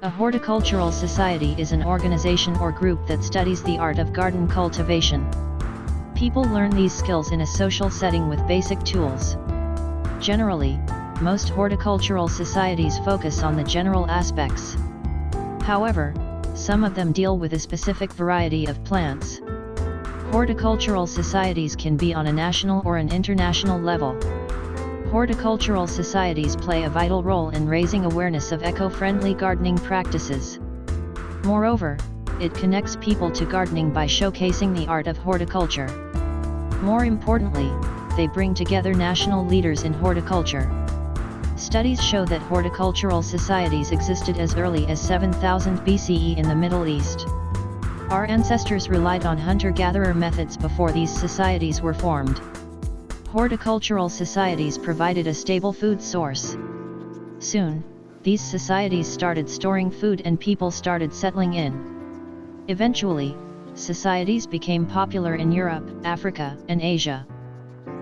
A horticultural society is an organization or group that studies the art of garden cultivation. People learn these skills in a social setting with basic tools. Generally, most horticultural societies focus on the general aspects. However, some of them deal with a specific variety of plants. Horticultural societies can be on a national or an international level. Horticultural societies play a vital role in raising awareness of eco-friendly gardening practices. Moreover, it connects people to gardening by showcasing the art of horticulture. More importantly, they bring together national leaders in horticulture. Studies show that horticultural societies existed as early as 7000 BCE in the Middle East. Our ancestors relied on hunter-gatherer methods before these societies were formed. Horticultural societies provided a stable food source. Soon, these societies started storing food and people started settling in. Eventually, societies became popular in Europe, Africa, and Asia.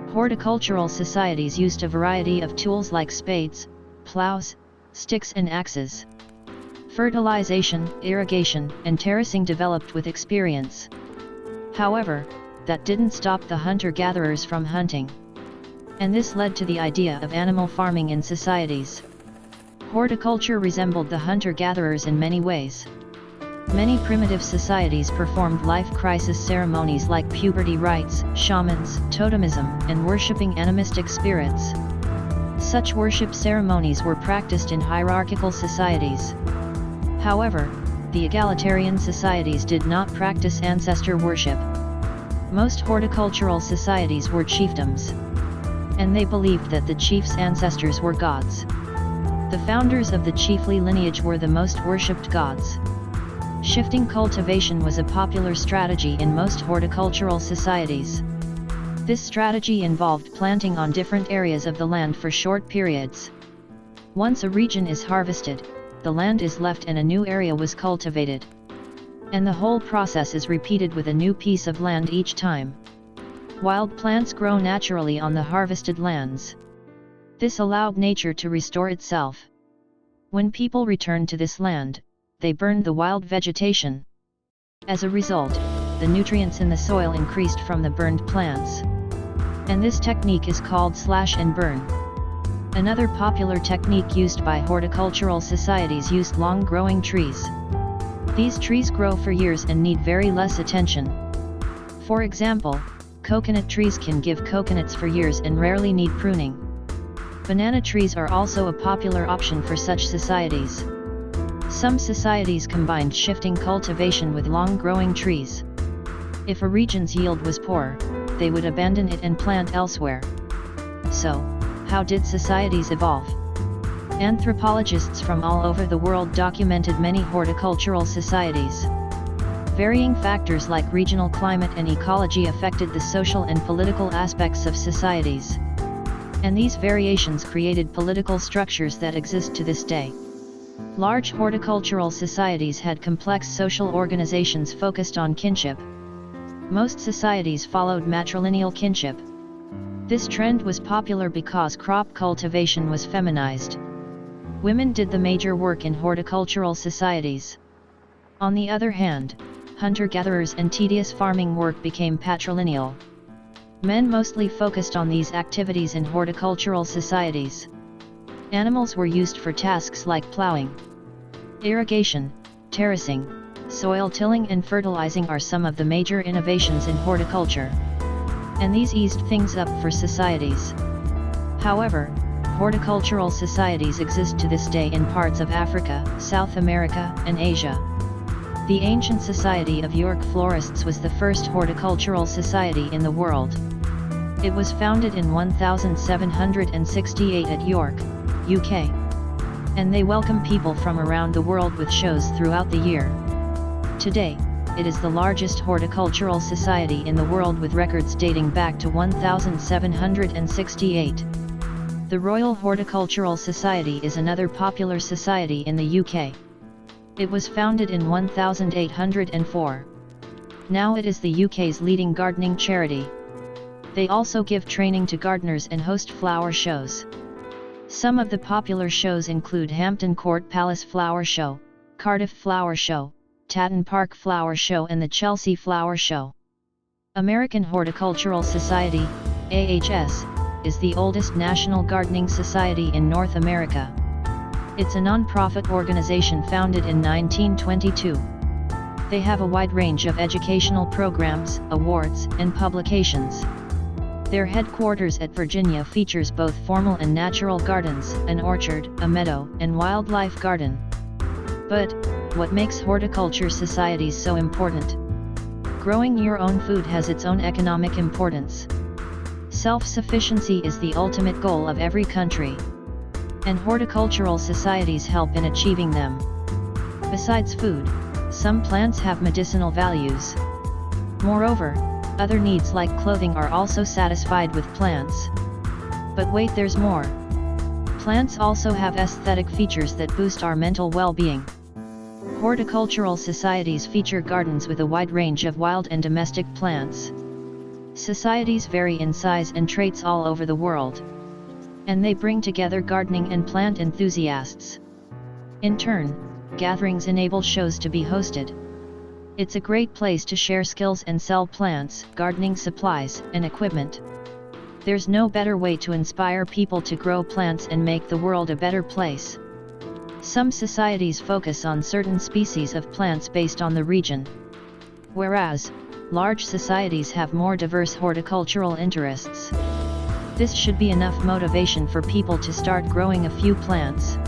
Horticultural societies used a variety of tools like spades, plows, sticks and axes. Fertilization, irrigation, and terracing developed with experience. However, that didn't stop the hunter-gatherers from hunting. And this led to the idea of animal farming in societies. Horticulture resembled the hunter-gatherers in many ways. Many primitive societies performed life crisis ceremonies like puberty rites, shamans, totemism, and worshipping animistic spirits. Such worship ceremonies were practiced in hierarchical societies. However, the egalitarian societies did not practice ancestor worship. Most horticultural societies were chiefdoms. And they believed that the chief's ancestors were gods. The founders of the chiefly lineage were the most worshipped gods. Shifting cultivation was a popular strategy in most horticultural societies. This strategy involved planting on different areas of the land for short periods. Once a region is harvested, the land is left and a new area was cultivated. And the whole process is repeated with a new piece of land each time. Wild plants grow naturally on the harvested lands. This allowed nature to restore itself. When people returned to this land, they burned the wild vegetation. As a result, the nutrients in the soil increased from the burned plants. And this technique is called slash and burn. Another popular technique used by horticultural societies used long-growing trees. These trees grow for years and need very less attention. For example, coconut trees can give coconuts for years and rarely need pruning. Banana trees are also a popular option for such societies. Some societies combined shifting cultivation with long-growing trees. If a region's yield was poor, they would abandon it and plant elsewhere. So, how did societies evolve? Anthropologists from all over the world documented many horticultural societies. Varying factors like regional climate and ecology affected the social and political aspects of societies. And these variations created political structures that exist to this day. Large horticultural societies had complex social organizations focused on kinship. Most societies followed matrilineal kinship. This trend was popular because crop cultivation was feminized. Women did the major work in horticultural societies. On the other hand, hunter-gatherers and tedious farming work became patrilineal. Men mostly focused on these activities in horticultural societies. Animals were used for tasks like plowing. Irrigation, terracing, soil tilling and fertilizing are some of the major innovations in horticulture. And these eased things up for societies. However, horticultural societies exist to this day in parts of Africa, South America, and Asia. The ancient Society of York Florists was the first horticultural society in the world. It was founded in 1768 at York, UK. And they welcome people from around the world with shows throughout the year. Today, it is the largest horticultural society in the world with records dating back to 1768. The Royal Horticultural Society is another popular society in the UK. It was founded in 1804. Now it is the UK's leading gardening charity. They also give training to gardeners and host flower shows. Some of the popular shows include Hampton Court Palace Flower Show, Cardiff Flower Show, Tatton Park Flower Show and the Chelsea Flower Show. American Horticultural Society, AHS, is the oldest national gardening society in North America. It's a non-profit organization founded in 1922. They have a wide range of educational programs, awards, and publications. Their headquarters at Virginia features both formal and natural gardens, an orchard, a meadow, and wildlife garden. But, what makes horticulture societies so important? Growing your own food has its own economic importance. Self-sufficiency is the ultimate goal of every country. And horticultural societies help in achieving them. Besides food, some plants have medicinal values. Moreover, other needs like clothing are also satisfied with plants. But wait, there's more. Plants also have aesthetic features that boost our mental well-being. Horticultural societies feature gardens with a wide range of wild and domestic plants. Societies vary in size and traits all over the world. And they bring together gardening and plant enthusiasts. In turn, gatherings enable shows to be hosted. It's a great place to share skills and sell plants, gardening supplies, and equipment. There's no better way to inspire people to grow plants and make the world a better place. Some societies focus on certain species of plants based on the region, whereas large societies have more diverse horticultural interests. This should be enough motivation for people to start growing a few plants.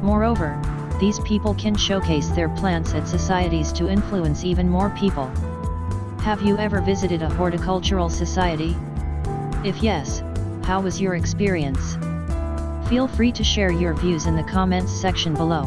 Moreover, these people can showcase their plants at societies to influence even more people. Have you ever visited a horticultural society? If yes, how was your experience? Feel free to share your views in the comments section below.